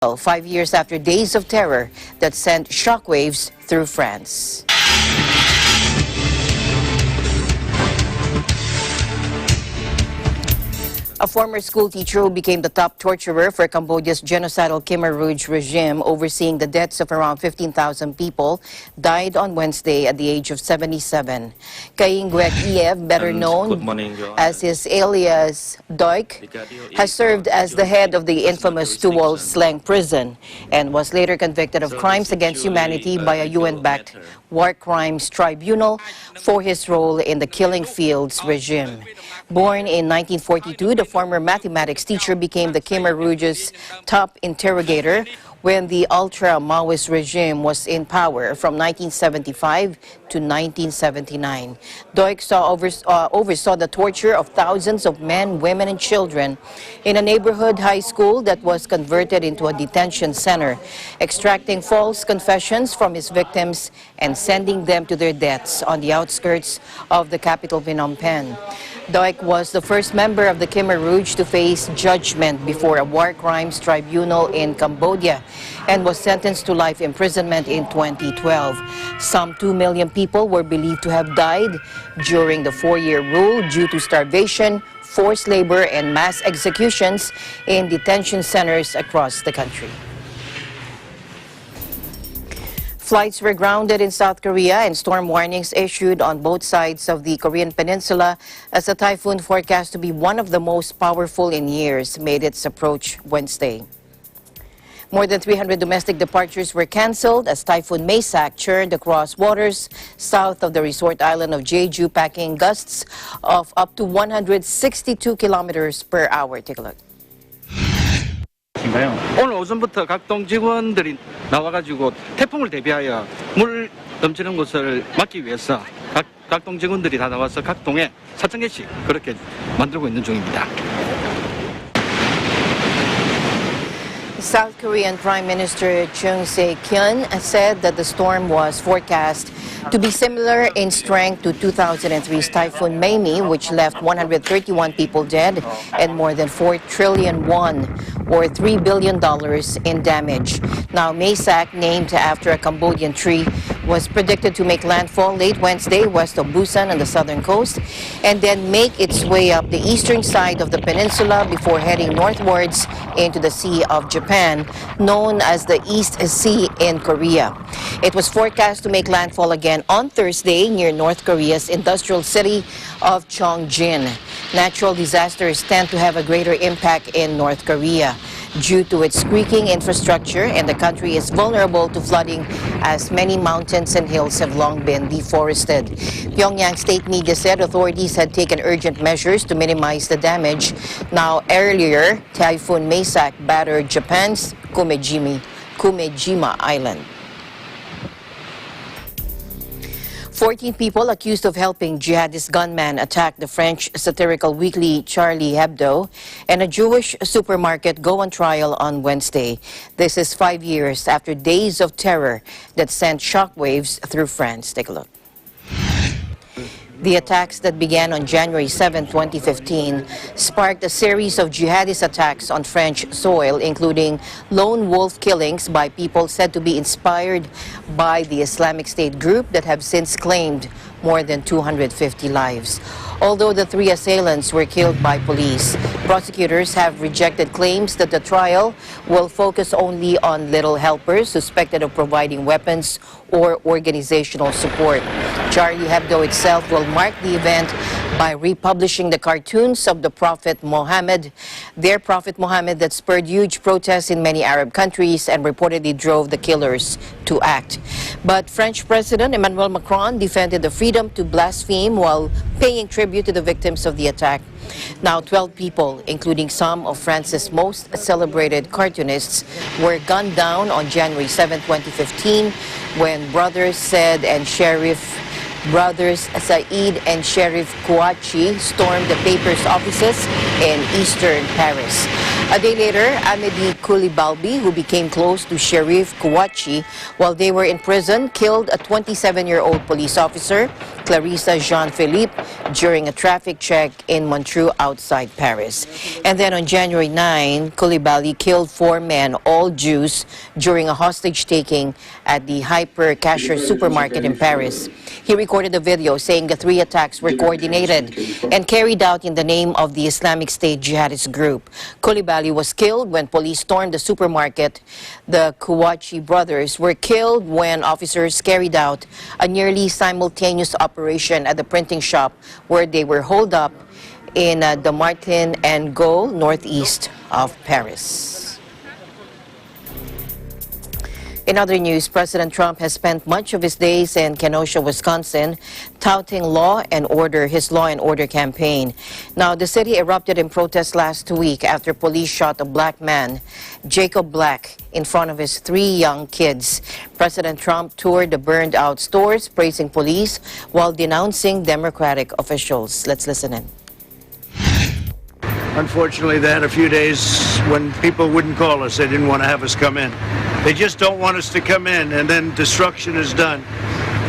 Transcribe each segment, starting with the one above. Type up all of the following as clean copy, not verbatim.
5 years after days of terror that sent shockwaves through France. A former school teacher who became the top torturer for Cambodia's genocidal Khmer Rouge regime, overseeing the deaths of around 15,000 people, died on Wednesday at the age of 77. Kaing Guek, better known as his alias Doik, has served as the head of the infamous Tuol Sleng prison and was later convicted of crimes against humanity by a UN-backed war crimes tribunal for his role in the Killing Fields regime. Born in 1942, the former mathematics teacher became the Khmer Rouge's top interrogator when the ultra-Maoist regime was in power from 1975 to 1979. Doik oversaw the torture of thousands of men, women, and children in a neighborhood high school that was converted into a detention center, extracting false confessions from his victims and sending them to their deaths on the outskirts of the capital Phnom Penh. Doik was the first member of the Khmer Rouge to face judgment before a war crimes tribunal in Cambodia and was sentenced to life imprisonment in 2012. Some 2 million people were believed to have died during the 4-year rule due to starvation, forced labor, and mass executions in detention centers across the country. Flights were grounded in South Korea and storm warnings issued on both sides of the Korean peninsula as the typhoon, forecast to be one of the most powerful in years, made its approach Wednesday. More than 300 domestic departures were canceled as Typhoon Maysak churned across waters south of the resort island of Jeju, packing gusts of up to 162 kilometers per hour. Take a look. 오늘 오전부터 각동 직원들이 나와가지고 태풍을 대비하여 물 넘치는 곳을 막기 위해서 각동 직원들이 다 나와서 각 동에 4,000개씩 그렇게 만들고 있는 중입니다. South Korean Prime Minister Chung Se-kyun said that the storm was forecast to be similar in strength to 2003's Typhoon Maysak, which left 131 people dead and more than 4 trillion won, or $3 billion in damage. Now, Maysak, named after a Cambodian tree, was predicted to make landfall late Wednesday west of Busan on the southern coast and then make its way up the eastern side of the peninsula before heading northwards into the Sea of Japan, known as the East Sea in Korea. It was forecast to make landfall again on Thursday near North Korea's industrial city of Chongjin. Natural disasters tend to have a greater impact in North Korea due to its creaking infrastructure, and the country is vulnerable to flooding as many mountains and hills have long been deforested. Pyongyang state media said authorities had taken urgent measures to minimize the damage. Now, earlier, Typhoon Maysak battered Japan's Kumejima Island. 14 people accused of helping jihadist gunmen attack the French satirical weekly Charlie Hebdo and a Jewish supermarket go on trial on Wednesday. This is 5 years after days of terror that sent shockwaves through France. Take a look. The attacks that began on January 7, 2015, sparked a series of jihadist attacks on French soil, including lone wolf killings by people said to be inspired by the Islamic State group that have since claimed more than 250 lives. Although the 3 assailants were killed by police, prosecutors have rejected claims that the trial will focus only on little helpers suspected of providing weapons or organizational support. Charlie Hebdo itself will mark the event by republishing the cartoons of the Prophet Muhammad, their Prophet Muhammad, that spurred huge protests in many Arab countries and reportedly drove the killers to act. But French President Emmanuel Macron defended the freedom to blaspheme while paying tribute to the victims of the attack. Now, 12 people, including some of France's most celebrated cartoonists, were gunned down on January 7, 2015, when brothers Said and Sharif Kouachi stormed the paper's offices in eastern Paris. A day later, Amedy Coulibaly, who became close to Sheriff Kouachi while they were in prison, killed a 27-year-old police officer, Clarissa Jean-Philippe, during a traffic check in Montreux outside Paris. And then on January 9, Coulibaly killed 4 men, all Jews, during a hostage-taking at the Hyper Cacher supermarket in Paris. He recorded a video saying the 3 attacks were coordinated and carried out in the name of the Islamic State jihadist group. Coulibaly was killed when police stormed the supermarket. The Kouachi brothers were killed when officers carried out a nearly simultaneous operation at the printing shop where they were holed up in the Martin and Gaulle, northeast of Paris. In other news, President Trump has spent much of his days in Kenosha, Wisconsin, touting law and order, his law and order campaign. Now, the city erupted in protest last week after police shot a black man, Jacob Black, in front of his 3 young kids. President Trump toured the burned out stores, praising police while denouncing Democratic officials. Let's listen in. Unfortunately, they had a few days when people wouldn't call us. They didn't want to have us come in. They just don't want us to come in, and then destruction is done.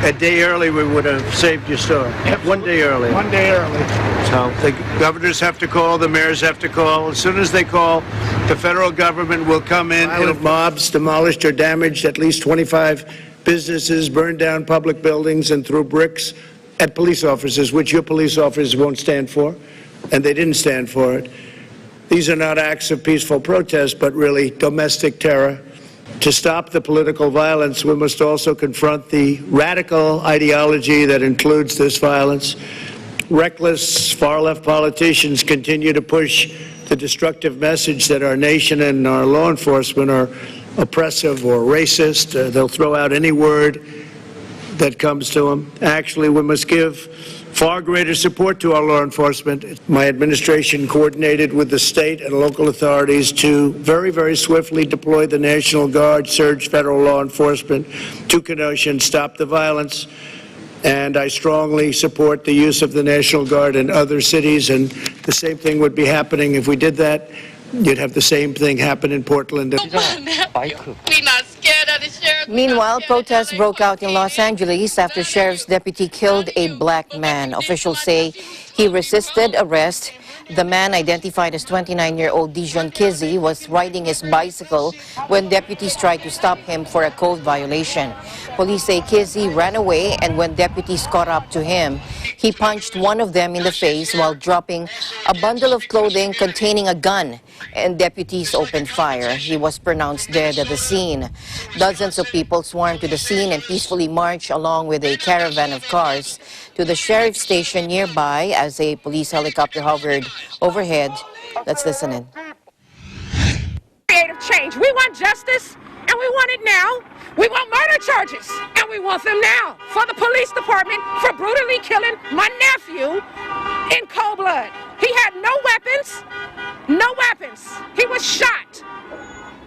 A day early, we would have saved your store. Absolutely. 1 day early. 1 day early. So the governors have to call, the mayors have to call. As soon as they call, the federal government will come in. Violent mobs demolished or damaged at least 25 businesses, burned down public buildings, and threw bricks at police officers, which your police officers won't stand for, and they didn't stand for it. These are not acts of peaceful protest, but really domestic terror. To stop the political violence, we must also confront the radical ideology that includes this violence. Reckless, far-left politicians continue to push the destructive message that our nation and our law enforcement are oppressive or racist. They'll throw out any word that comes to them. Actually, we must give far greater support to our law enforcement. My administration coordinated with the state and local authorities to very, very swiftly deploy the National Guard, surge federal law enforcement to Kenosha and stop the violence. And I strongly support the use of the National Guard in other cities, and the same thing would be happening if we did that. You'd have the same thing happen in Portland. Meanwhile, protests broke out in Los Angeles after sheriff's deputy killed a black man. Officials say he resisted arrest. The man, identified as 29-year-old Dijon Kizzy, was riding his bicycle when deputies tried to stop him for a code violation. Police say Kizzy ran away, and when deputies caught up to him, he punched one of them in the face while dropping a bundle of clothing containing a gun, and deputies opened fire. He was pronounced dead at the scene. Dozens of people swarmed to the scene and peacefully marched along with a caravan of cars to the sheriff's station nearby as a police helicopter hovered overhead. Let's listen in. Creative change. We want justice, and we want it now. We want murder charges, and we want them now. For the police department for brutally killing my nephew in cold blood. He had no weapons, no weapons. He was shot.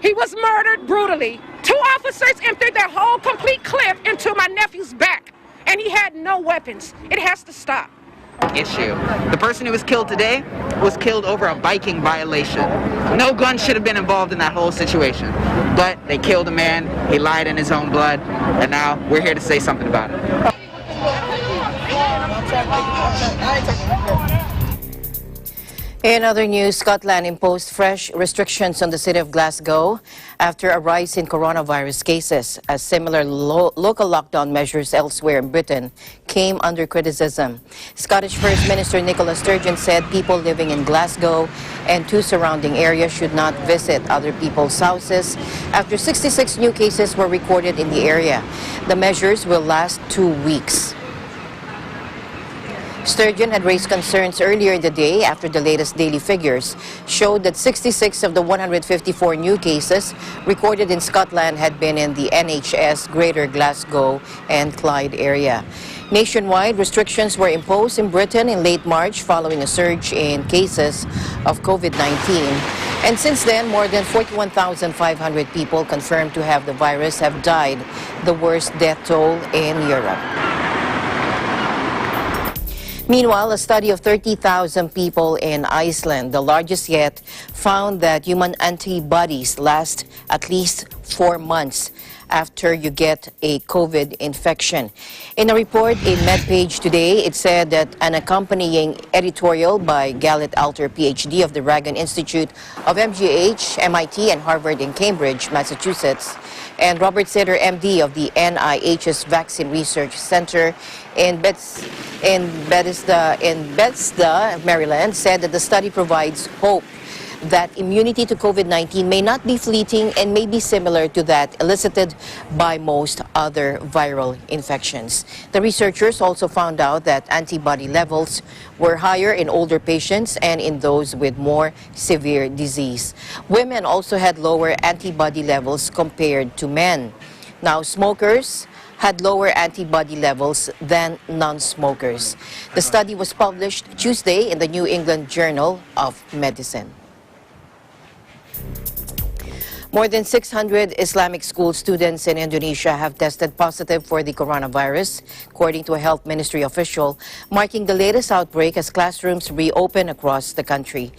He was murdered brutally. 2 officers emptied their whole complete clip into my nephew's back, and he had no weapons. It has to stop. Issue. The person who was killed today was killed over a biking violation. No gun should have been involved in that whole situation. But they killed a man, he lied in his own blood, and now we're here to say something about it. In other news, Scotland imposed fresh restrictions on the city of Glasgow after a rise in coronavirus cases, as similar local lockdown measures elsewhere in Britain came under criticism. Scottish First Minister Nicola Sturgeon said people living in Glasgow and 2 surrounding areas should not visit other people's houses after 66 new cases were recorded in the area. The measures will last 2 weeks. Sturgeon had raised concerns earlier in the day after the latest daily figures showed that 66 of the 154 new cases recorded in Scotland had been in the NHS Greater Glasgow and Clyde area. Nationwide, restrictions were imposed in Britain in late March following a surge in cases of COVID-19. And since then, more than 41,500 people confirmed to have the virus have died, the worst death toll in Europe. Meanwhile, a study of 30,000 people in Iceland, the largest yet, found that human antibodies last at least 4 months after you get a COVID infection. In a report in MedPage today, it said that an accompanying editorial by Galit Alter, PhD of the Ragon Institute of MGH, MIT, and Harvard in Cambridge, Massachusetts, and Robert Sitter, MD of the NIH's Vaccine Research Center in Bethesda, Maryland, said that the study provides hope that immunity to COVID-19 may not be fleeting and may be similar to that elicited by most other viral infections. The researchers also found out that antibody levels were higher in older patients and in those with more severe disease. Women also had lower antibody levels compared to men. Now, smokers had lower antibody levels than non-smokers. The study was published Tuesday in the New England Journal of Medicine. More than 600 Islamic school students in Indonesia have tested positive for the coronavirus, according to a health ministry official, marking the latest outbreak as classrooms reopen across the country.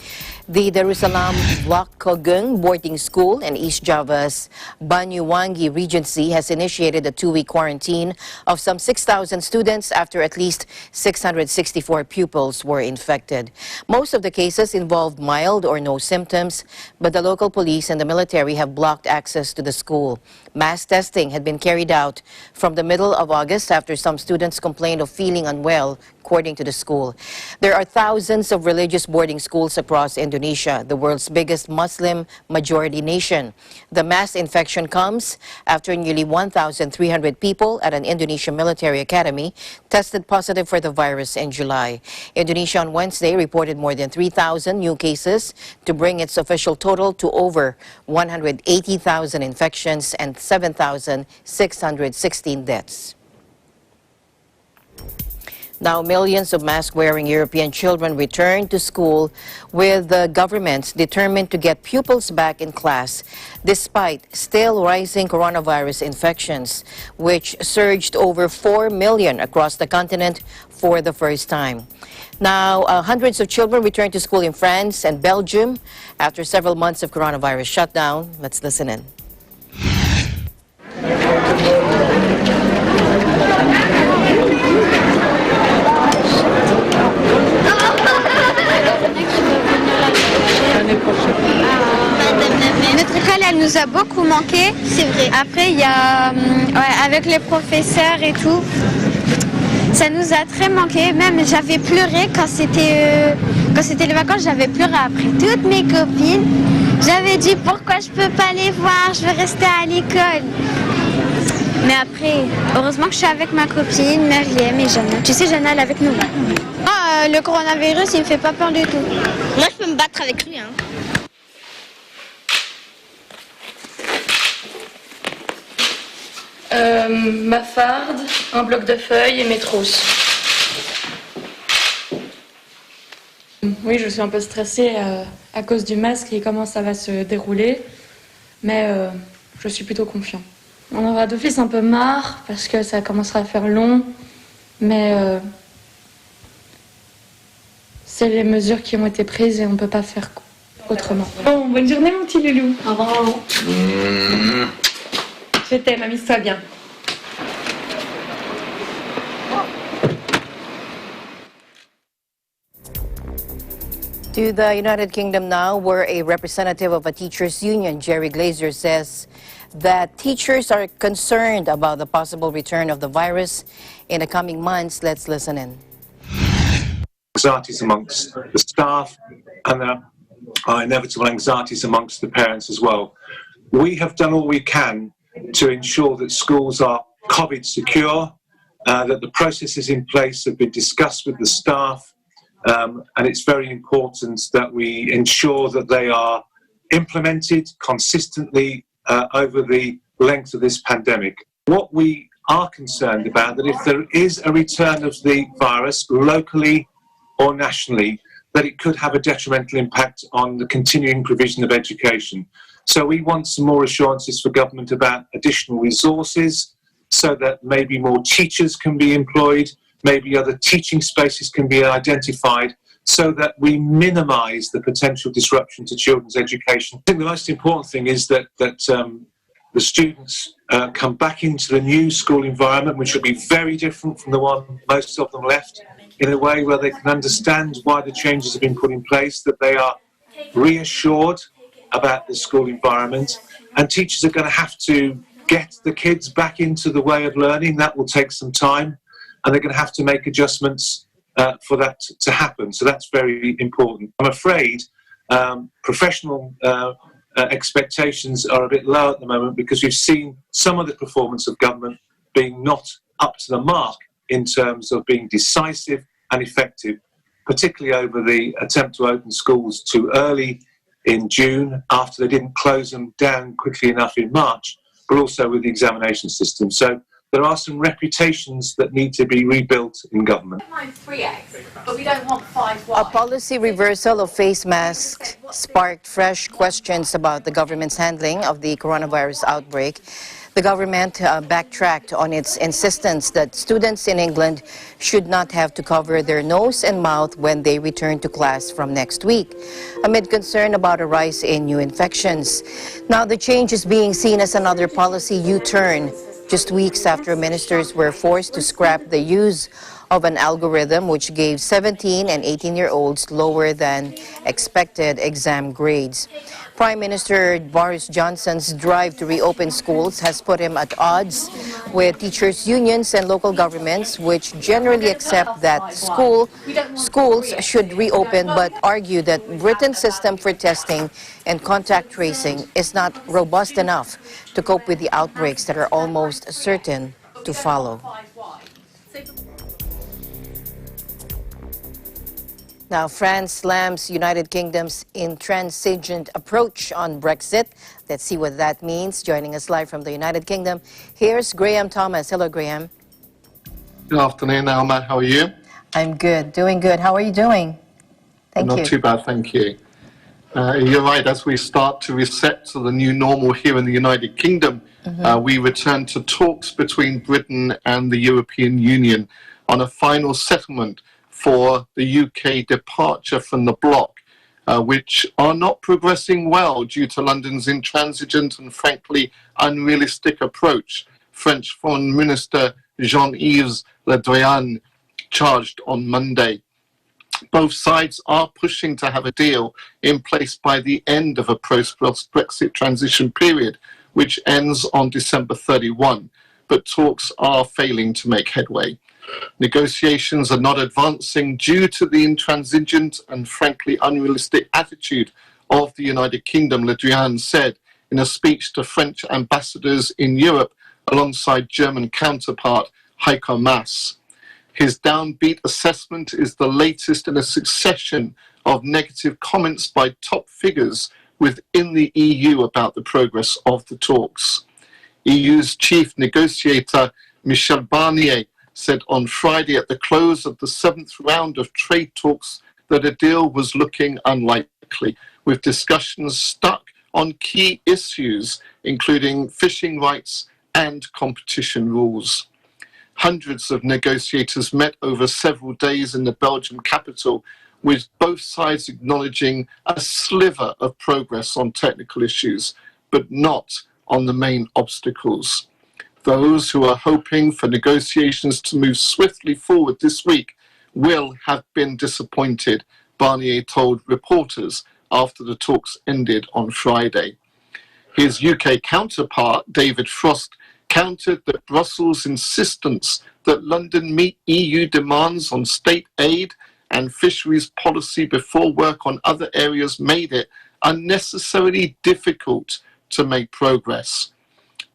The Darussalam Block Kogung boarding school in East Java's Banyuwangi Regency has initiated a 2-week quarantine of some 6,000 students after at least 664 pupils were infected. Most of the cases involved mild or no symptoms, but the local police and the military have blocked access to the school. Mass testing had been carried out from the middle of August after some students complained of feeling unwell, according to the school. There are thousands of religious boarding schools across Indonesia, the world's biggest Muslim majority nation. The mass infection comes after nearly 1,300 people at an Indonesian military academy tested positive for the virus in July. Indonesia on Wednesday reported more than 3,000 new cases to bring its official total to over 180,000 infections and 7,616 deaths. Now, millions of mask-wearing European children return to school, with the governments determined to get pupils back in class, despite still rising coronavirus infections, which surged over 4 million across the continent for the first time. Now, hundreds of children returned to school in France and Belgium after several months of coronavirus shutdown. Let's listen in. Notre école, elle nous a beaucoup manqué. C'est vrai. Après, il y a, avec les professeurs et tout, ça nous a très manqué. Même j'avais pleuré quand c'était les vacances, j'avais pleuré après toutes mes copines. J'avais dit pourquoi je peux pas les voir, je veux rester à l'école. Mais après, heureusement que je suis avec ma copine, Meriem et Jana. Tu sais, Jana, elle est avec nous. Ah, le coronavirus, il me fait pas peur du tout. Moi, je peux me battre avec lui, hein. Ma farde, un bloc de feuilles et mes trousses. Oui, je suis un peu stressée à cause du masque et comment ça va se dérouler, mais je suis plutôt confiant. On aura d'office un peu marre parce que ça commencera à faire long, mais c'est les mesures qui ont été prises et on ne peut pas faire autrement. Bon, bonne journée mon petit loulou. Au revoir. Je t'aime, amuse-toi bien. To the United Kingdom now, where a representative of a teachers' union, Jerry Glazer, says that teachers are concerned about the possible return of the virus in the coming months. Let's listen in. Anxieties amongst the staff, and there are inevitable anxieties amongst the parents as well. We have done all we can to ensure that schools are COVID secure, that the processes in place have been discussed with the staff, and it's very important that we ensure that they are implemented consistently over the length of this pandemic. What we are concerned about, that if there is a return of the virus locally or nationally, that it could have a detrimental impact on the continuing provision of education. So we want some more assurances for government about additional resources so that maybe more teachers can be employed, maybe other teaching spaces can be identified so that we minimise the potential disruption to children's education. I think the most important thing is that the students come back into the new school environment, which will be very different from the one most of them left, in a way where they can understand why the changes have been put in place, that they are reassured about the school environment, and teachers are going to have to get the kids back into the way of learning. That will take some time, and they're going to have to make adjustments for that to happen. So that's very important. I'm afraid professional expectations are a bit low at the moment, because we've seen some of the performance of government being not up to the mark in terms of being decisive and effective, particularly over the attempt to open schools too early in June after they didn't close them down quickly enough in March, but also with the examination system. So there are some reputations that need to be rebuilt in government. But we don't want 5 A policy reversal of face masks sparked fresh questions about the government's handling of the coronavirus outbreak. The government backtracked on its insistence that students in England should not have to cover their nose and mouth when they return to class from next week, amid concern about a rise in new infections. Now the change is being seen as another policy U-turn, just weeks after ministers were forced to scrap the use of an algorithm which gave 17 and 18-year-olds lower than expected exam grades. Prime Minister Boris Johnson's drive to reopen schools has put him at odds with teachers' unions and local governments, which generally accept that schools should reopen, but argue that Britain's system for testing and contact tracing is not robust enough to cope with the outbreaks that are almost certain to follow. Now, France slams United Kingdom's intransigent approach on Brexit. Let's see what that means. Joining us live from the United Kingdom, here's Graham Thomas. Hello, Graham. Good afternoon, Alma. How are you? I'm good, doing good. How are you doing? Thank you. Not too bad, thank you. You're right, as we start to reset to the new normal here in the United Kingdom, we return to talks between Britain and the European Union on a final settlement for the UK departure from the bloc, which are not progressing well due to London's intransigent and frankly unrealistic approach. French Foreign Minister Jean-Yves Le Drian charged on Monday. Both sides are pushing to have a deal in place by the end of a post-Brexit transition period, which ends on December 31, but talks are failing to make headway. Negotiations are not advancing due to the intransigent and frankly unrealistic attitude of the United Kingdom, Le Drian said in a speech to French ambassadors in Europe alongside German counterpart Heiko Maas. His downbeat assessment is the latest in a succession of negative comments by top figures within the EU about the progress of the talks. EU's chief negotiator Michel Barnier said on Friday at the close of the 7th round of trade talks that a deal was looking unlikely, with discussions stuck on key issues, including fishing rights and competition rules. Hundreds of negotiators met over several days in the Belgian capital, with both sides acknowledging a sliver of progress on technical issues, but not on the main obstacles. Those who are hoping for negotiations to move swiftly forward this week will have been disappointed, Barnier told reporters after the talks ended on Friday. His UK counterpart, David Frost, countered that Brussels' insistence that London meet EU demands on state aid and fisheries policy before work on other areas made it unnecessarily difficult to make progress.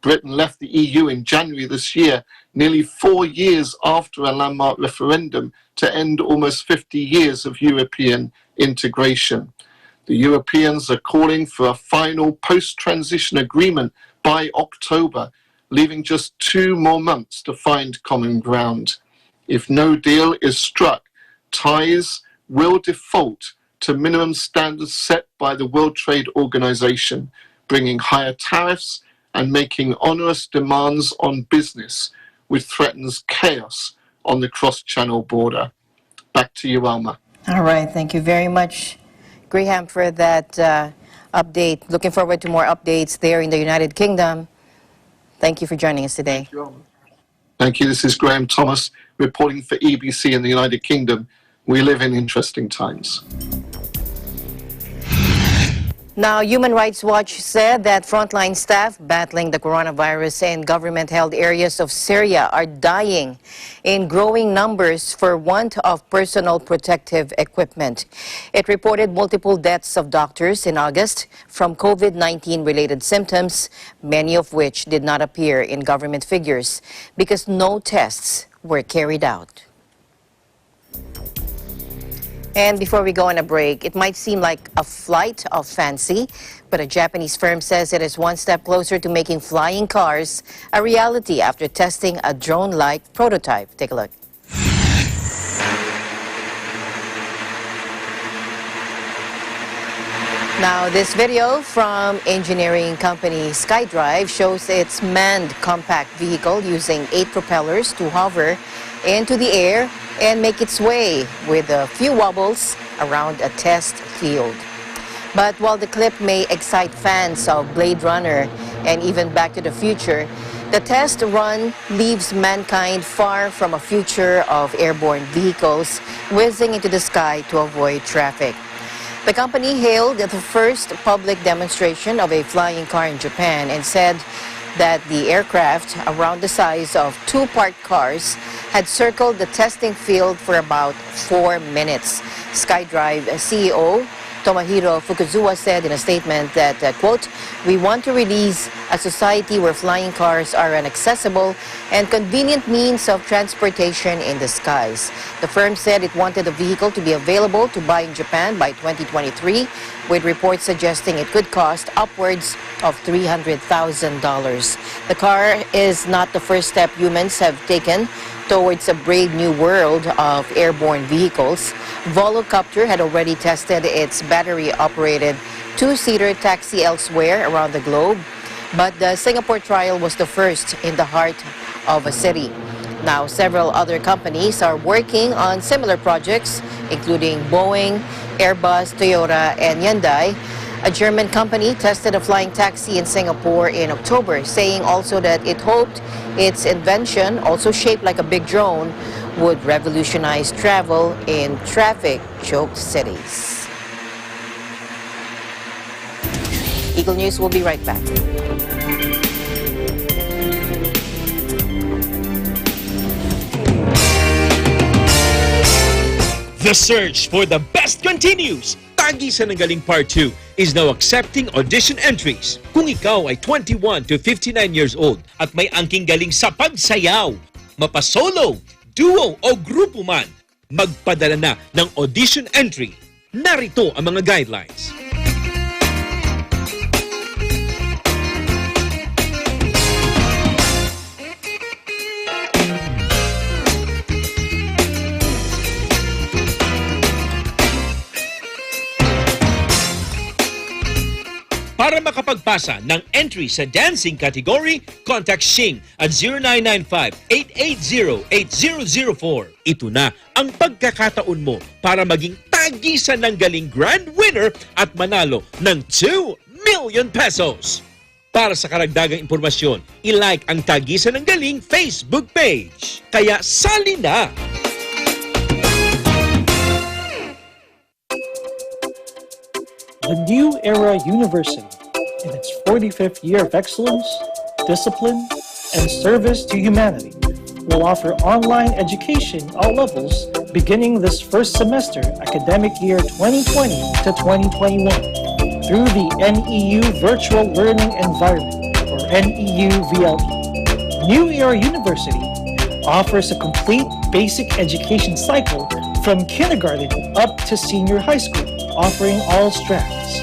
Britain left the EU in January this year, nearly 4 years after a landmark referendum to end almost 50 years of European integration. The Europeans are calling for a final post-transition agreement by October, leaving just 2 more months to find common ground. If no deal is struck, ties will default to minimum standards set by the World Trade Organization, bringing higher tariffs and making onerous demands on business, which threatens chaos on the cross-channel border. Back to you, Alma. All right, thank you very much, Graham, for that update. Looking forward to more updates there in the United Kingdom. Thank you for joining us today. Thank you, Alma. Thank you. This is Graham Thomas reporting for EBC in the United Kingdom. We live in interesting times. Now, Human Rights Watch said that frontline staff battling the coronavirus in government-held areas of Syria are dying in growing numbers for want of personal protective equipment. It reported multiple deaths of doctors in August from COVID-19 related symptoms, many of which did not appear in government figures because no tests were carried out. And before we go on a break, it might seem like a flight of fancy, but a Japanese firm says it is one step closer to making flying cars a reality after testing a drone-like prototype. Take a look. Now, this video from engineering company SkyDrive shows its manned compact vehicle using 8 propellers to hover into the air and make its way with a few wobbles around a test field. But while the clip may excite fans of Blade Runner and even Back to the Future, the test run leaves mankind far from a future of airborne vehicles whizzing into the sky to avoid traffic. The company hailed the first public demonstration of a flying car in Japan and said that the aircraft, around the size of 2 parked cars, had circled the testing field for about 4 minutes. SkyDrive CEO Tomohiro Fukuzawa said in a statement that, quote, "We want to release a society where flying cars are an accessible and convenient means of transportation in the skies." The firm said it wanted the vehicle to be available to buy in Japan by 2023, with reports suggesting it could cost upwards of $300,000. The car is not the first step humans have taken towards a brave new world of airborne vehicles. Volocopter had already tested its battery-operated 2-seater taxi elsewhere around the globe, but the Singapore trial was the first in the heart of a city. Now, several other companies are working on similar projects, including Boeing, Airbus, Toyota, and Hyundai. A German company tested a flying taxi in Singapore in October, saying also that it hoped its invention, also shaped like a big drone, would revolutionize travel in traffic-choked cities. Eagle News will be right back. The search for the best continues. Tagisan ng Galing Part 2 is now accepting audition entries. Kung ikaw ay 21 to 59 years old at may angking galing sa pagsayaw, mapasolo, duo o grupo man, magpadala na ng audition entry. Narito ang mga guidelines. Para makapagpasa ng entry sa dancing category, contact Shing at 0995-880-8004. Ito na ang pagkakataon mo para maging tagisan ng galing grand winner at manalo ng 2 million pesos. Para sa karagdagang impormasyon, i-like ang Tagisan ng Galing Facebook page. Kaya sali na! The New Era University, in its 45th year of excellence, discipline, and service to humanity, will offer online education all levels beginning this first semester academic year 2020 to 2021 through the NEU Virtual Learning Environment, or NEU VLE. New Era University offers a complete basic education cycle from kindergarten up to senior high school, offering all strands.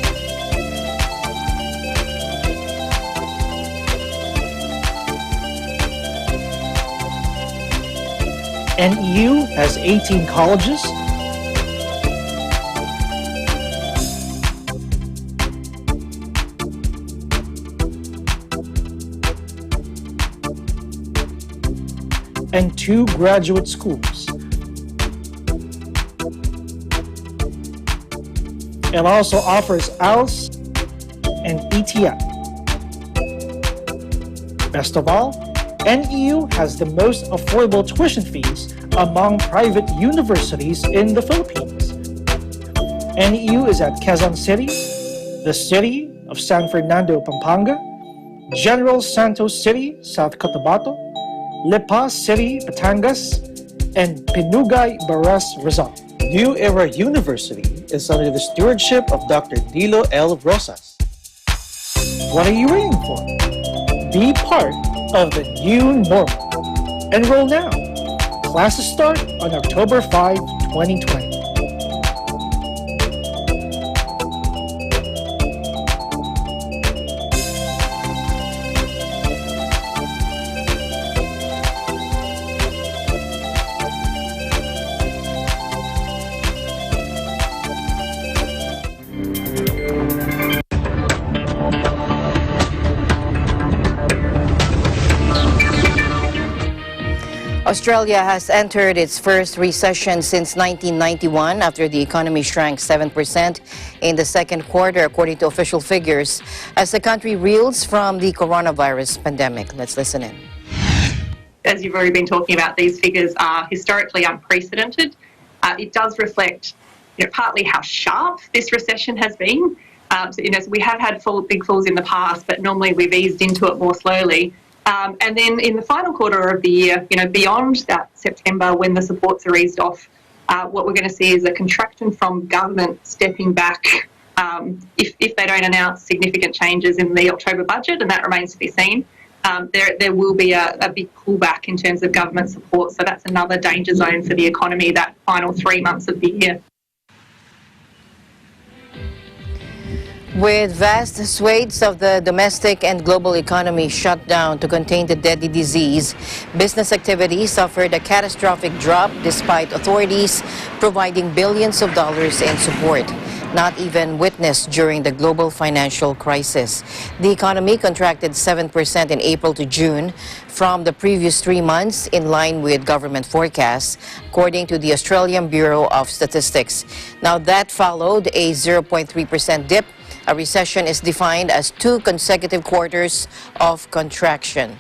NEU has 18 colleges, and 2 graduate schools. It also offers ALS and ETF. Best of all, NEU has the most affordable tuition fees among private universities in the Philippines. NEU is at Quezon City, the city of San Fernando, Pampanga, General Santos City, South Cotabato, Lipa City, Batangas, and Pinugay, Baras, Rizal. New Era University is under the stewardship of Dr. Dilo L. Rosas. What are you waiting for? Be part of the new normal. Enroll now. Classes start on October 5, 2020. Australia has entered its first recession since 1991 after the economy shrank 7% in the second quarter, according to official figures, as the country reels from the coronavirus pandemic. Let's listen in. As you've already been talking about, these figures are historically unprecedented. It does reflect, partly how sharp this recession has been. So we have had big falls in the past, but normally we've eased into it more slowly. And then in the final quarter of the year, beyond that September when the supports are eased off, what we're going to see is a contraction from government stepping back if they don't announce significant changes in the October budget, and that remains to be seen. There will be a big pullback in terms of government support, so that's another danger zone for the economy that final 3 months of the year. With vast swathes of the domestic and global economy shut down to contain the deadly disease, business activity suffered a catastrophic drop despite authorities providing billions of dollars in support, not even witnessed during the global financial crisis. The economy contracted 7% in April to June from the previous 3 months, in line with government forecasts, according to the Australian Bureau of Statistics. Now, that followed a 0.3% dip. A recession is defined as 2 consecutive quarters of contraction.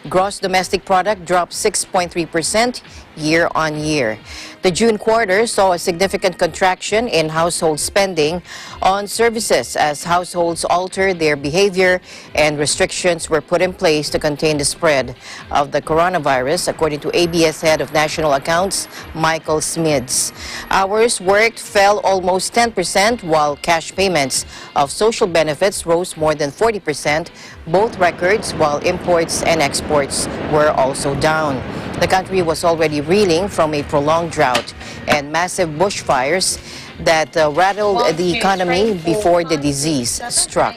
Gross domestic product dropped 6.3% year on year. The June quarter saw a significant contraction in household spending on services as households altered their behavior and restrictions were put in place to contain the spread of the coronavirus, according to ABS Head of National Accounts, Michael Smids. Hours worked fell almost 10%, while cash payments of social benefits rose more than 40%, both records, while imports and exports were also down. The country was already reeling from a prolonged drought and massive bushfires that rattled the economy before the disease struck.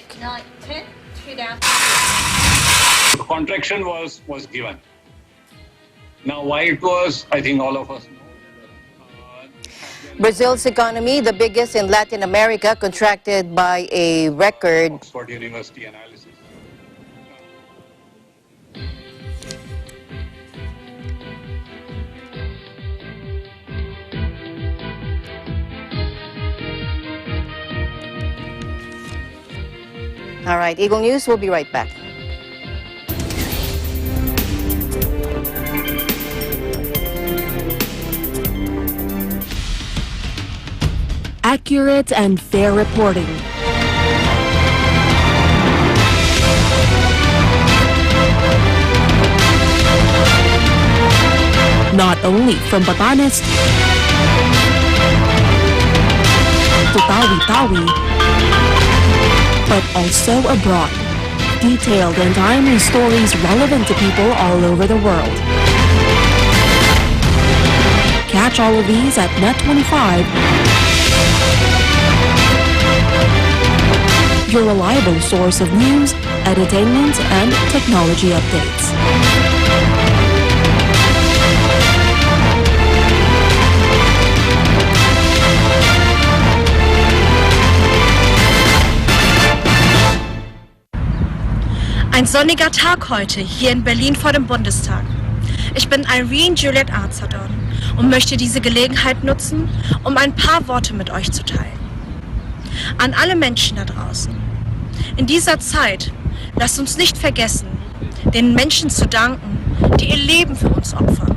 The contraction was given. Now, why it was, I think all of us know. Brazil's economy, the biggest in Latin America, contracted by a record Oxford University analysis. All right, Eagle News, we'll be right back. Accurate and fair reporting. Not only from Batanes to Tawi-Tawi, but also abroad. Detailed and timely stories relevant to people all over the world. Catch all of these at Net25, your reliable source of news, entertainment, and technology updates. Ein sonniger Tag heute hier in Berlin vor dem Bundestag. Ich bin Irene Juliet Arzadon und möchte diese Gelegenheit nutzen, um ein paar Worte mit euch zu teilen. An alle Menschen da draußen. In dieser Zeit lasst uns nicht vergessen, den Menschen zu danken, die ihr Leben für uns opfern.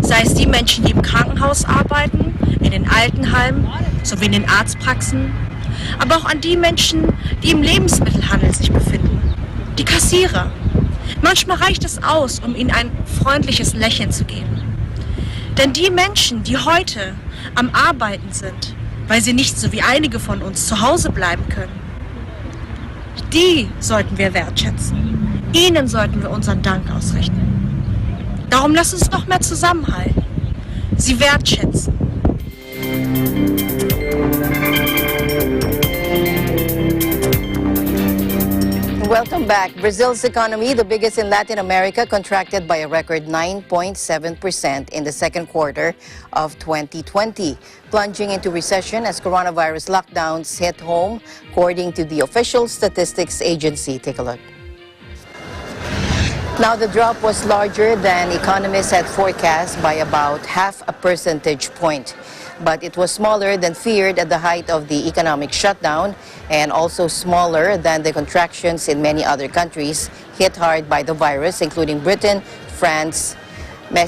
Sei es die Menschen, die im Krankenhaus arbeiten, in den Altenheimen sowie in den Arztpraxen, aber auch an die Menschen, die im Lebensmittelhandel sich befinden. Die Kassierer. Manchmal reicht es aus, um ihnen ein freundliches Lächeln zu geben. Denn die Menschen, die heute am Arbeiten sind, weil sie nicht so wie einige von uns zu Hause bleiben können, die sollten wir wertschätzen. Ihnen sollten wir unseren Dank ausrichten. Darum lasst uns noch mehr zusammenhalten. Sie wertschätzen. Welcome back. Brazil's economy, the biggest in Latin America, contracted by a record 9.7% in the second quarter of 2020, plunging into recession as coronavirus lockdowns hit home, according to the official statistics agency. Take a look. Now, the drop was larger than economists had forecast by about half a percentage point. But it was smaller than feared at the height of the economic shutdown and also smaller than the contractions in many other countries hit hard by the virus, including Britain, France,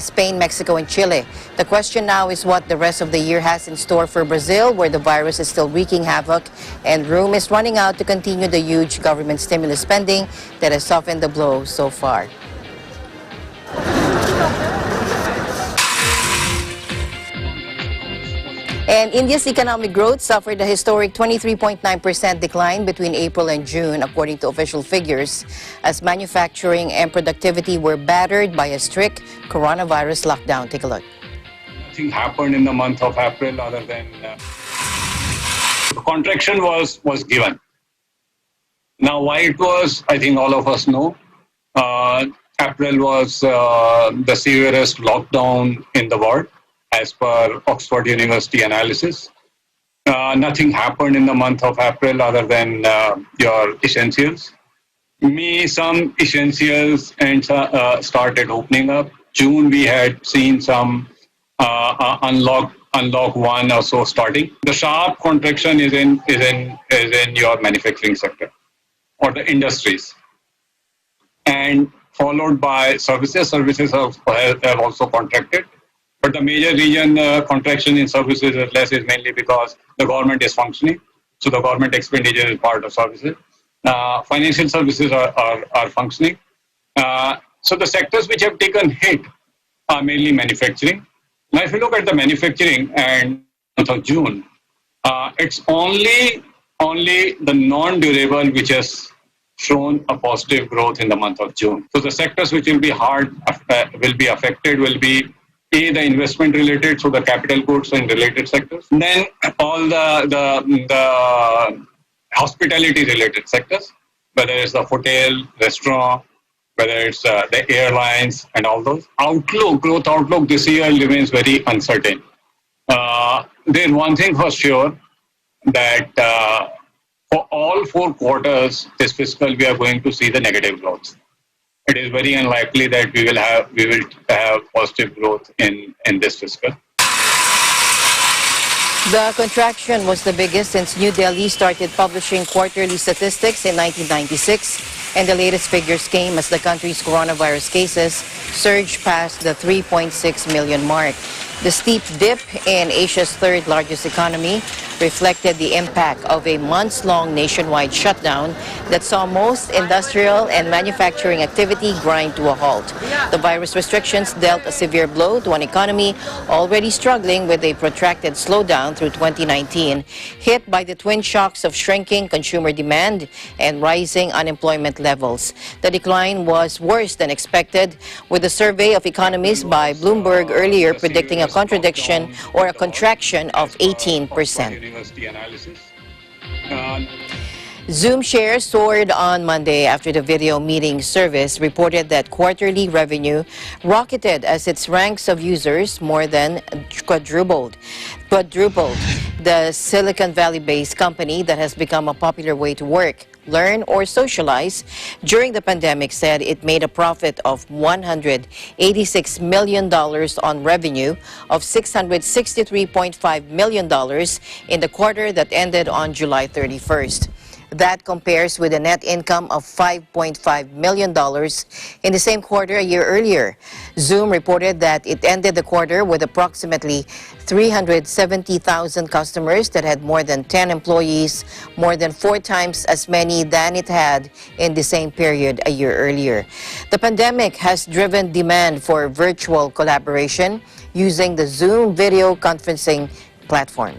Spain, Mexico, and Chile. The question now is what the rest of the year has in store for Brazil, where the virus is still wreaking havoc and room is running out to continue the huge government stimulus spending that has softened the blow so far. And India's economic growth suffered a historic 23.9% decline between April and June, according to official figures, as manufacturing and productivity were battered by a strict coronavirus lockdown. Take a look. Nothing happened in the month of April other than the contraction was given. Now, why it was, I think all of us know. April was the severest lockdown in the world, as per Oxford University analysis. Nothing happened in the month of April other than your essentials. Some essentials and started opening up. June we had seen some unlock one or so starting. The sharp contraction is in your manufacturing sector or the industries, and followed by services. Services have also contracted. But the major reason contraction in services is less is mainly because the government is functioning. So the government expenditure is part of services. Financial services are functioning. So the sectors which have taken hit are mainly manufacturing. Now, if you look at the manufacturing and month of June, it's only the non-durable which has shown a positive growth in the month of June. So the sectors which will be affected will be the investment related, so the capital goods and related sectors. Then all the hospitality related sectors, whether it's the hotel, restaurant, whether it's the airlines and all those. Growth outlook this year remains very uncertain. There's one thing for sure, that for all 4 quarters this fiscal we are going to see the negative growth. It is very unlikely that we will have positive growth in this fiscal. The contraction was the biggest since New Delhi started publishing quarterly statistics in 1996, and the latest figures came as the country's coronavirus cases surged past the 3.6 million mark. The steep dip in Asia's third largest economy reflected the impact of a months-long nationwide shutdown that saw most industrial and manufacturing activity grind to a halt. The virus restrictions dealt a severe blow to an economy already struggling with a protracted slowdown through 2019, hit by the twin shocks of shrinking consumer demand and rising unemployment levels. The decline was worse than expected, with a survey of economists by Bloomberg earlier predicting a contraction of 18%. Zoom shares soared on Monday after the video meeting service reported that quarterly revenue rocketed as its ranks of users more than quadrupled. The Silicon Valley-based company that has become a popular way to work learn, or socialize during the pandemic said it made a profit of $186 million on revenue of $663.5 million in the quarter that ended on July 31st. That compares with a net income of $5.5 million in the same quarter a year earlier. Zoom reported that it ended the quarter with approximately 370,000 customers that had more than 10 employees, more than 4 times as many than it had in the same period a year earlier. The pandemic has driven demand for virtual collaboration using the Zoom video conferencing platform.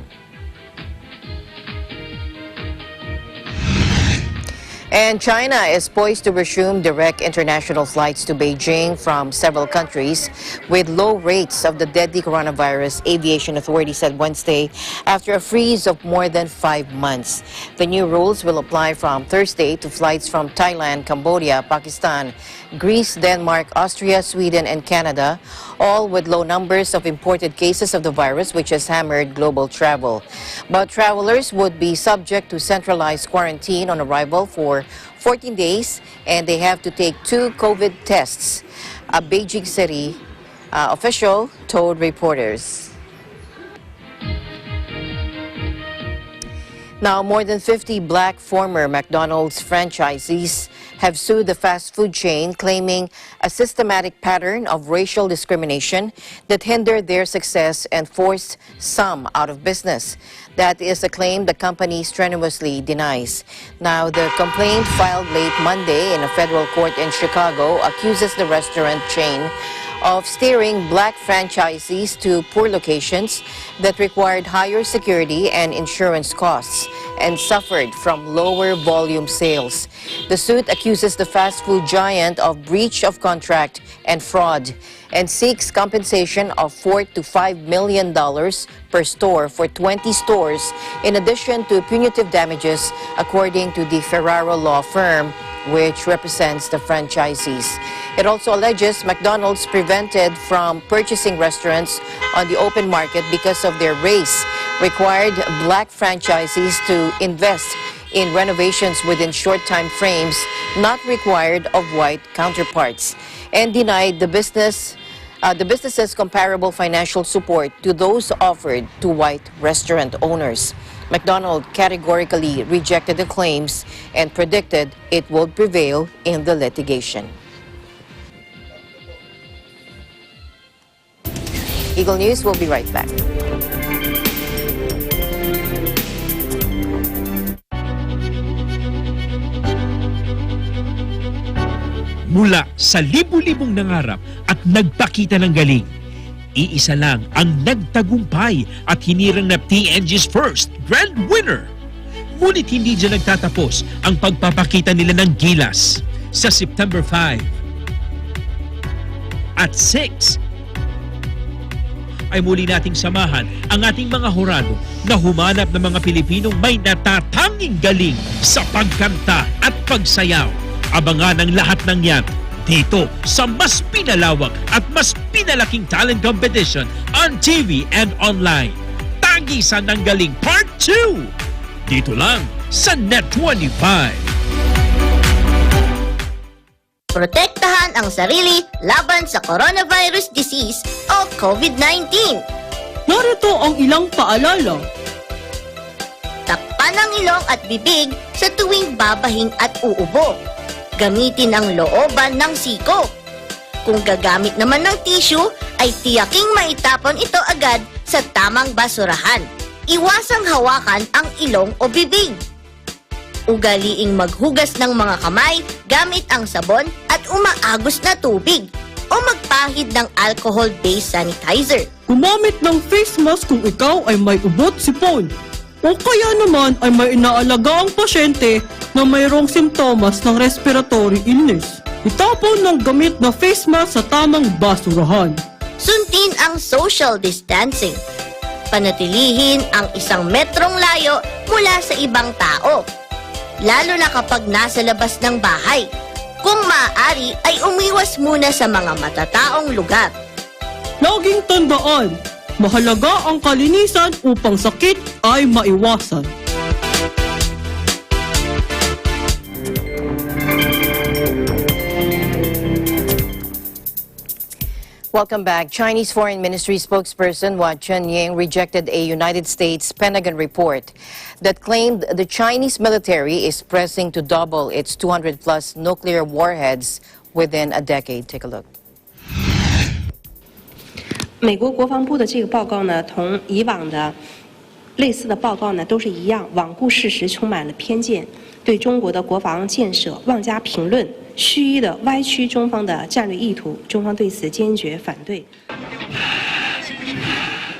And China is poised to resume direct international flights to Beijing from several countries with low rates of the deadly coronavirus, aviation authorities said Wednesday, after a freeze of more than 5 months. The new rules will apply from Thursday to flights from Thailand, Cambodia, Pakistan, Greece, Denmark, Austria, Sweden, and Canada, all with low numbers of imported cases of the virus, which has hammered global travel. But travelers would be subject to centralized quarantine on arrival for 14 days, and they have to take 2 COVID tests, a Beijing city official told reporters. Now, more than 50 black former McDonald's franchisees have sued the fast food chain, claiming a systematic pattern of racial discrimination that hindered their success and forced some out of business. That is a claim the company strenuously denies. Now, the complaint filed late Monday in a federal court in Chicago accuses the restaurant chain of steering black franchisees to poor locations that required higher security and insurance costs and suffered from lower volume sales. The suit accuses the fast food giant of breach of contract and fraud and seeks compensation of $4 to $5 million per store for 20 stores, in addition to punitive damages, according to the Ferraro law firm, which represents the franchisees. It also alleges McDonald's prevented from purchasing restaurants on the open market because of their race, required black franchisees to invest in renovations within short time frames not required of white counterparts, and denied the business's comparable financial support to those offered to white restaurant owners. McDonald categorically rejected the claims and predicted it would prevail in the litigation. Eagle News will be right back. Mula sa libu-libong nangarap at nagpakita ng galing, iisa lang ang nagtagumpay at hinirang na TNG's first grand winner. Ngunit hindi dyan nagtatapos ang pagpapakita nila ng gilas. Sa September 5 at 6 ay muli nating samahan ang ating mga hurado na humanap ng mga Pilipinong may natatanging galing sa pagkanta at pagsayaw. Abangan ang lahat ng yan dito sa mas pinalawak at mas pinalaking talent competition on TV and online. Tagisan ng Galing Part 2! Dito lang sa Net 25. Protektahan ang sarili laban sa coronavirus disease o COVID-19. Narito ang ilang paalala. Takpan ang ilong at bibig sa tuwing babahing at uubo. Gamitin ang looban ng siko. Kung gagamit naman ng tissue, ay tiyaking maitapon ito agad sa tamang basurahan. Iwasang hawakan ang ilong o bibig. Ugaliing maghugas ng mga kamay gamit ang sabon at umaagos na tubig o magpahid ng alcohol-based sanitizer. Gumamit ng face mask kung ikaw ay may ubot sipon. O kaya naman ay may inaalaga ang pasyente na mayroong simptomas ng respiratory illness. Itapon ng gamit na face mask sa tamang basurahan. Sundin ang social distancing. Panatilihin ang 1 metrong layo mula sa ibang tao, lalo na kapag nasa labas ng bahay. Kung maaari ay umiwas muna sa mga matataong lugar. Laging tandaan, mahalaga ang kalinisan upang sakit ay maiwasan. Welcome back. Chinese Foreign Ministry spokesperson Hua Chunying rejected a United States Pentagon report that claimed the Chinese military is pressing to double its 200-plus nuclear warheads within a decade. Take a look. 美国国防部的这个报告呢，同以往的类似的报告呢，都是一样，罔顾事实，充满了偏见，对中国的国防建设妄加评论。 蓄意的歪曲中方的战略意图，中方对此坚决反对。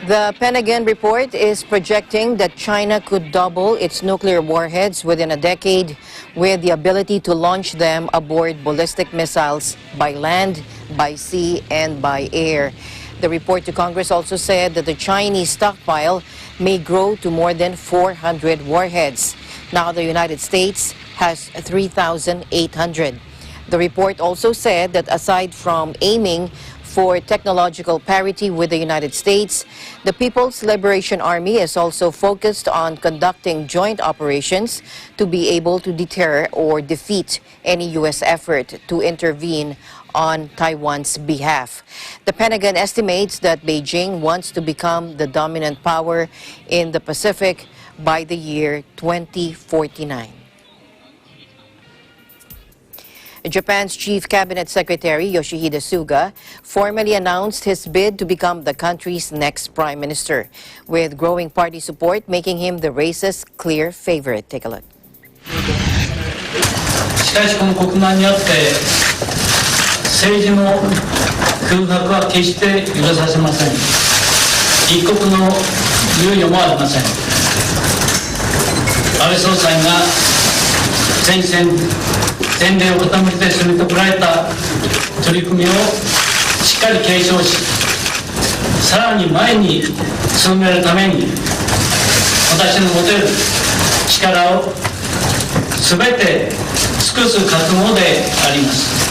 The Pentagon report is projecting that China could double its nuclear warheads within a decade with the ability to launch them aboard ballistic missiles by land, by sea, and by air. The report to Congress also said that the Chinese stockpile may grow to more than 400 warheads. Now the United States has 3,800. The report also said that aside from aiming for technological parity with the United States, the People's Liberation Army is also focused on conducting joint operations to be able to deter or defeat any U.S. effort to intervene on Taiwan's behalf. The Pentagon estimates that Beijing wants to become the dominant power in the Pacific by the year 2049. Japan's Chief Cabinet Secretary Yoshihide Suga formally announced his bid to become the country's next prime minister, with growing party support making him the race's clear favorite. Take a look. しかしこの国難にあって政治の空白は決して許させません。一国の猶予もありません。安倍総裁が前線前例を傾けて進めてこられた取り組みをしっかり継承し、さらに前に進めるために私の持てる力をすべて尽くす覚悟であります。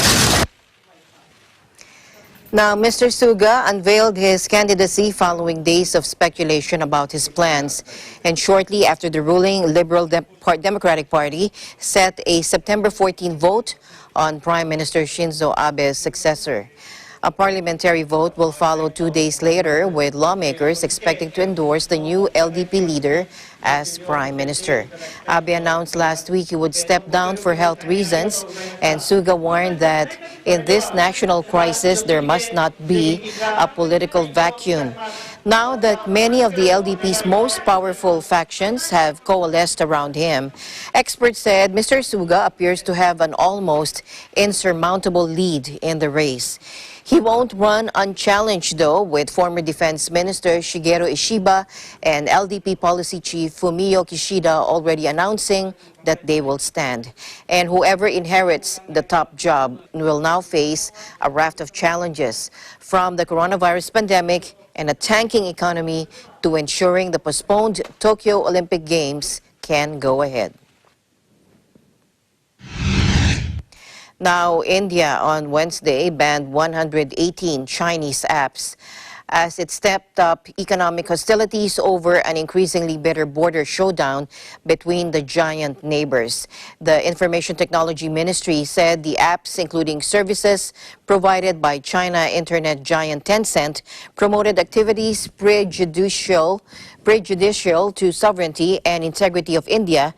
Now, Mr. Suga unveiled his candidacy following days of speculation about his plans, and shortly after the ruling Liberal Democratic Party set a September 14 vote on Prime Minister Shinzo Abe's successor. A parliamentary vote will follow 2 days later, with lawmakers expecting to endorse the new LDP leader as prime minister. Abe announced last week he would step down for health reasons, and Suga warned that in this national crisis there must not be a political vacuum. Now that many of the LDP's most powerful factions have coalesced around him, experts said Mr. Suga appears to have an almost insurmountable lead in the race. He won't run unchallenged, though, with former Defense Minister Shigeru Ishiba and LDP Policy Chief Fumio Kishida already announcing that they will stand. And whoever inherits the top job will now face a raft of challenges, from the coronavirus pandemic and a tanking economy to ensuring the postponed Tokyo Olympic Games can go ahead. Now, India on Wednesday banned 118 Chinese apps as it stepped up economic hostilities over an increasingly bitter border showdown between the giant neighbors. The Information Technology Ministry said the apps, including services provided by China internet giant Tencent, promoted activities prejudicial to sovereignty and integrity of India,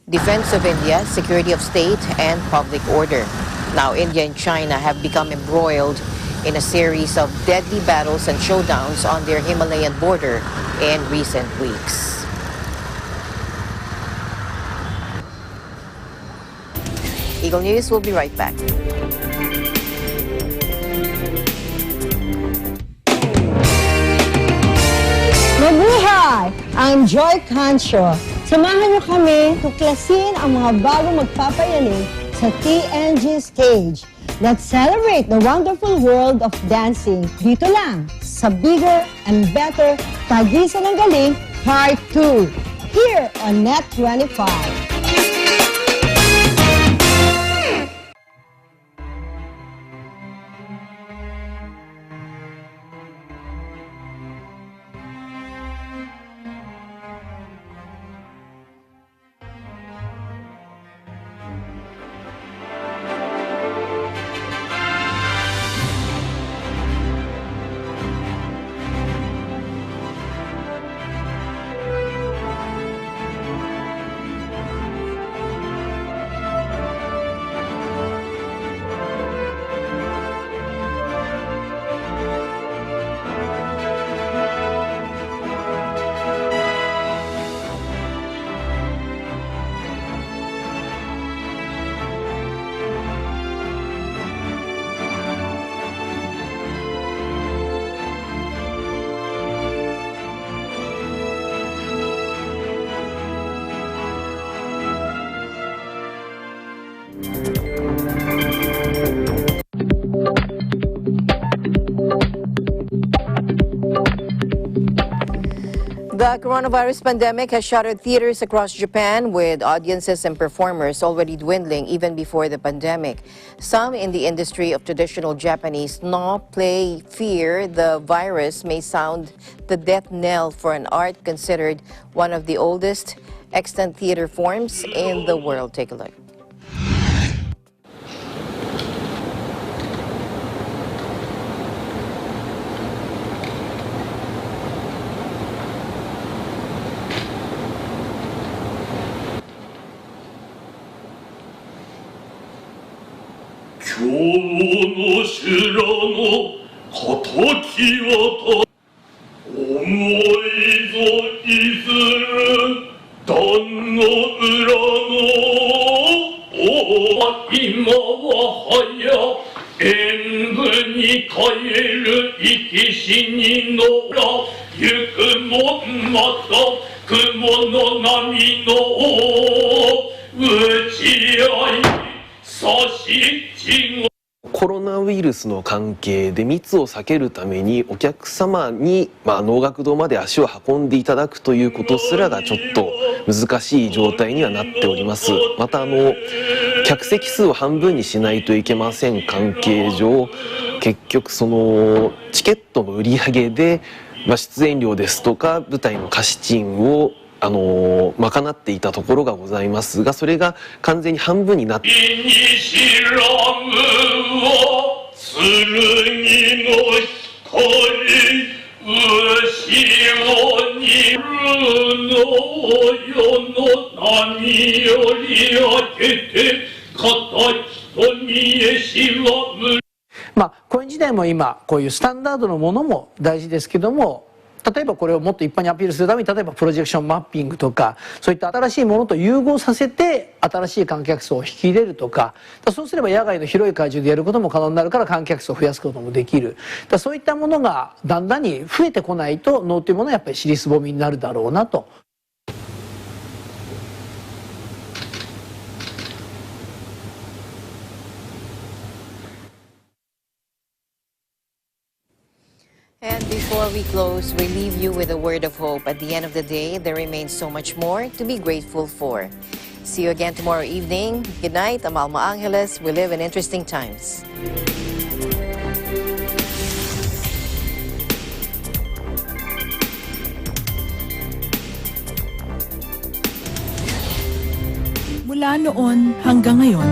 defense of India, security of state, and public order. Now, India and China have become embroiled in a series of deadly battles and showdowns on their Himalayan border in recent weeks. Eagle News will be right back. Mabuhay! I'm Joy Cancho. Samahan niyo kami tuklasin ang mga bagong magpapayanig sa TNG stage. Let's celebrate the wonderful world of dancing dito lang sa Bigger and Better Tagisan ng Galing Part 2 here on Net 25. The coronavirus pandemic has shattered theaters across Japan, with audiences and performers already dwindling even before the pandemic. Some in the industry of traditional Japanese play fear the virus may sound the death knell for an art considered one of the oldest extant theater forms in the world. Take a look.コロナウイルスの関係で密を避けるためにお客様に能楽堂まで足を運んでいただくということすらがちょっと難しい状態にはなっております。また客席数を半分にしないといけません関係上、結局そのチケットの売り上げで出演料ですとか舞台の貸賃を賄っていたところがございますが、それが完全に半分になってこういう時代も今こういうスタンダードのものも大事ですけども、例えばこれをもっと一般にアピールするために、例えばプロジェクションマッピングとか、そういった新しいものと融合させて新しい観客層を引き入れるとか、そうすれば野外の広い会場でやることも可能になるから観客層を増やすこともできる。そういったものがだんだんに増えてこないと能というものはやっぱり尻すぼみになるだろうなと。And before we close, we leave you with a word of hope. At the end of the day, there remains so much more to be grateful for. See you again tomorrow evening. Good night. I'm Alma Angeles. We live in interesting times. Mula noon hanggang ngayon,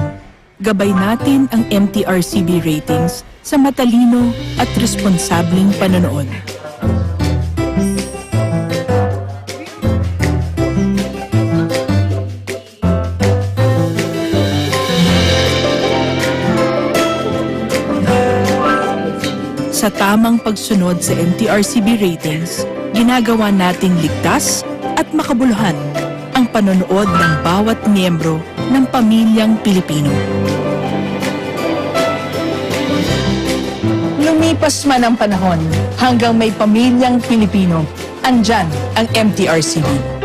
gabay natin ang MTRCB ratings sa matalino at responsableng panonood. Sa tamang pagsunod sa MTRCB ratings, ginagawa nating ligtas at makabuluhan ang panonood ng bawat miyembro ng pamilyang Pilipino. Lumipas man ang panahon, hanggang may pamilyang Pilipino, andyan ang MTRCB.